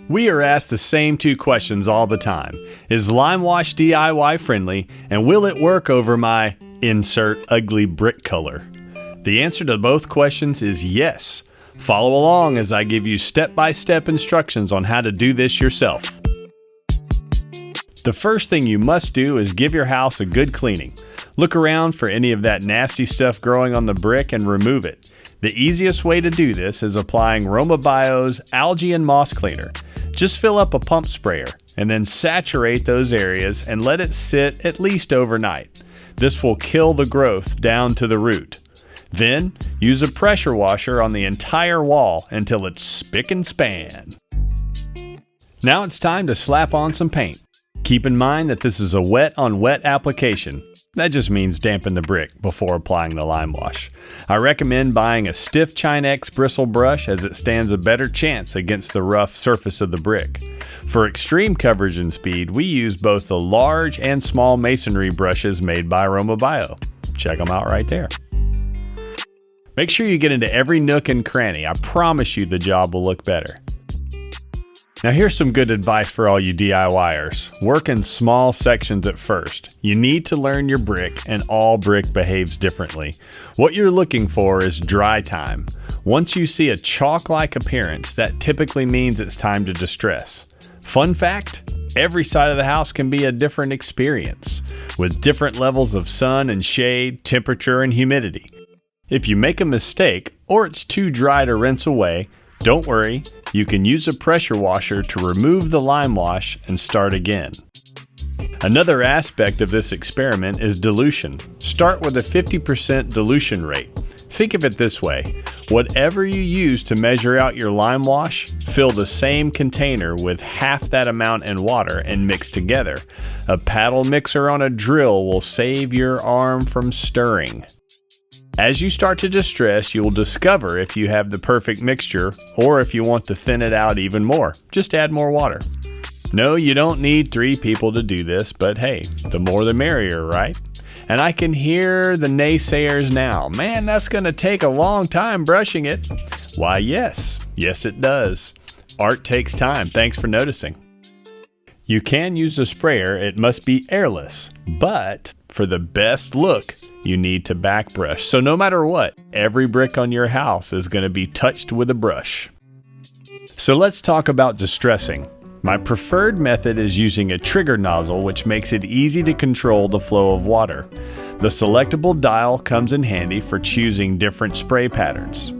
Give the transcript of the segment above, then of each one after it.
We are asked the same two questions all the time. Is Limewash DIY friendly, and will it work over my insert ugly brick color? The answer to both questions is yes. Follow along as I give you step-by-step instructions on how to do this yourself. The first thing you must do is give your house a good cleaning. Look around for any of that nasty stuff growing on the brick and remove it. The easiest way to do this is applying Limewash algae and moss cleaner. Just fill up a pump sprayer and then saturate those areas and let it sit at least overnight. This will kill the growth down to the root. Then use a pressure washer on the entire wall until it's spick and span. Now it's time to slap on some paint. Keep in mind that this is a wet on wet application. That just means dampen the brick before applying the Limewash. I recommend buying a stiff Chinex bristle brush as it stands a better chance against the rough surface of the brick. For extreme coverage and speed, we use both the large and small masonry brushes made by Limewash. Check them out right there. Make sure you get into every nook and cranny. I promise you the job will look better. Now here's some good advice for all you DIYers. Work in small sections at first. You need to learn your brick, and all brick behaves differently. What you're looking for is dry time. Once you see a chalk-like appearance, that typically means it's time to distress. Fun fact, every side of the house can be a different experience, with different levels of sun and shade, temperature, and humidity. If you make a mistake, or it's too dry to rinse away, don't worry, you can use a pressure washer to remove the Limewash and start again. Another aspect of this experiment is dilution. Start with a 50% dilution rate. Think of it this way, whatever you use to measure out your Limewash, fill the same container with half that amount in water and mix together. A paddle mixer on a drill will save your arm from stirring. As you start to distress, you will discover if you have the perfect mixture or if you want to thin it out even more. Just add more water. No, you don't need 3 people to do this, but hey, the more the merrier, right? And I can hear the naysayers now. Man, that's going to take a long time brushing it. Why, yes. Yes, it does. Art takes time. Thanks for noticing. You can use a sprayer. It must be airless, but for the best look, you need to back brush. So no matter what, every brick on your house is going to be touched with a brush. So let's talk about distressing. My preferred method is using a trigger nozzle, which makes it easy to control the flow of water. The selectable dial comes in handy for choosing different spray patterns.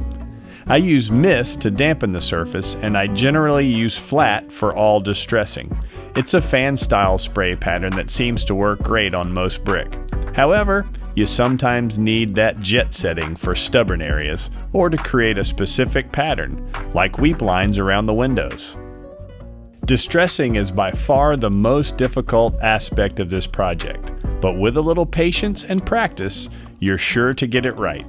I use mist to dampen the surface, and I generally use flat for all distressing. It's a fan-style spray pattern that seems to work great on most brick. However, you sometimes need that jet setting for stubborn areas or to create a specific pattern, like weep lines around the windows. Distressing is by far the most difficult aspect of this project, but with a little patience and practice, you're sure to get it right.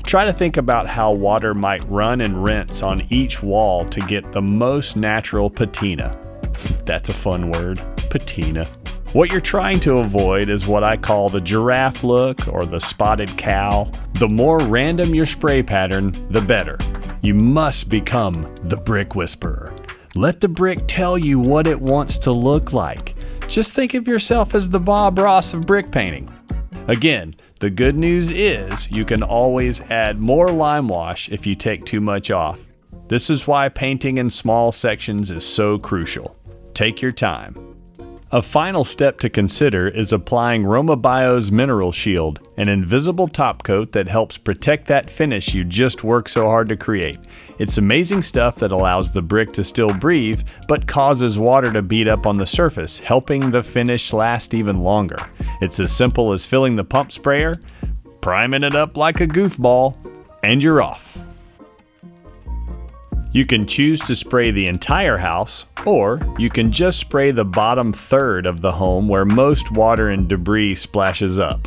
Try to think about how water might run and rinse on each wall to get the most natural patina. That's a fun word, patina. What you're trying to avoid is what I call the giraffe look or the spotted cow. The more random your spray pattern, the better. You must become the brick whisperer. Let the brick tell you what it wants to look like. Just think of yourself as the Bob Ross of brick painting. Again, the good news is you can always add more Limewash if you take too much off. This is why painting in small sections is so crucial. Take your time. A final step to consider is applying Limewash Mineral Shield, an invisible top coat that helps protect that finish you just worked so hard to create. It's amazing stuff that allows the brick to still breathe, but causes water to beat up on the surface, helping the finish last even longer. It's as simple as filling the pump sprayer, priming it up like a goofball, and you're off. You can choose to spray the entire house, or you can just spray the bottom third of the home where most water and debris splashes up.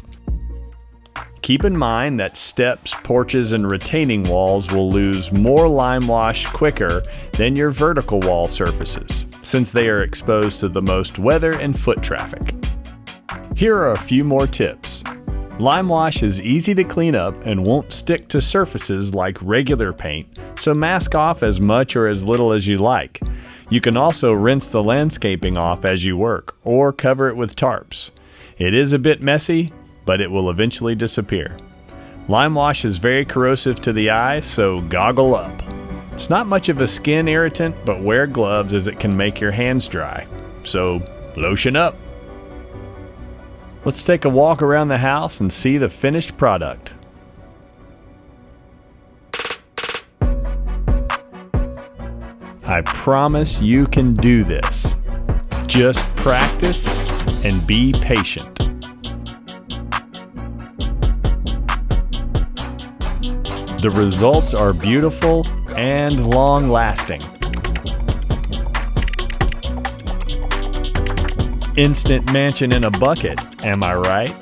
Keep in mind that steps, porches, and retaining walls will lose more Limewash quicker than your vertical wall surfaces, since they are exposed to the most weather and foot traffic. Here are a few more tips. Limewash is easy to clean up and won't stick to surfaces like regular paint, so mask off as much or as little as you like. You can also rinse the landscaping off as you work, or cover it with tarps. It is a bit messy, but it will eventually disappear. Limewash is very corrosive to the eye, so goggle up. It's not much of a skin irritant, but wear gloves as it can make your hands dry. So lotion up. Let's take a walk around the house and see the finished product. I promise you can do this. Just practice and be patient. The results are beautiful and long-lasting. Instant mansion in a bucket, am I right?